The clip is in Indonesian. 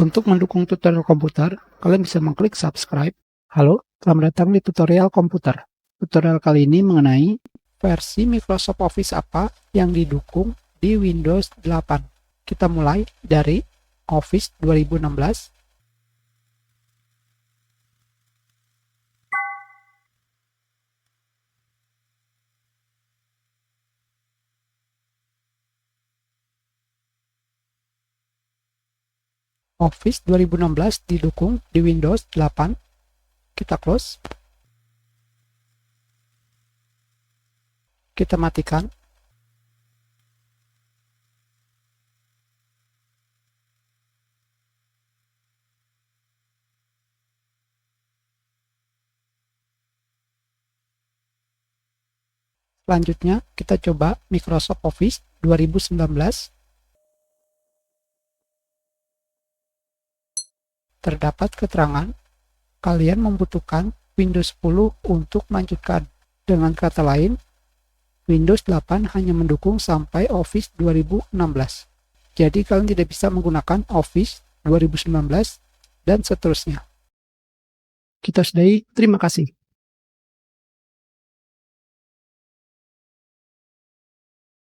Untuk mendukung tutorial komputer, kalian bisa mengklik subscribe. Halo, selamat datang di tutorial komputer. Tutorial kali ini mengenai versi Microsoft Office apa yang didukung di Windows 8. Kita mulai dari Office 2016. Office 2016 didukung di Windows 8. Kita close. Kita matikan. Selanjutnya, kita coba Microsoft Office 2019. Terdapat keterangan, kalian membutuhkan Windows 10 untuk melanjutkan. Dengan kata lain, Windows 8 hanya mendukung sampai Office 2016. Jadi kalian tidak bisa menggunakan Office 2019 dan seterusnya. Kita sudahi, terima kasih.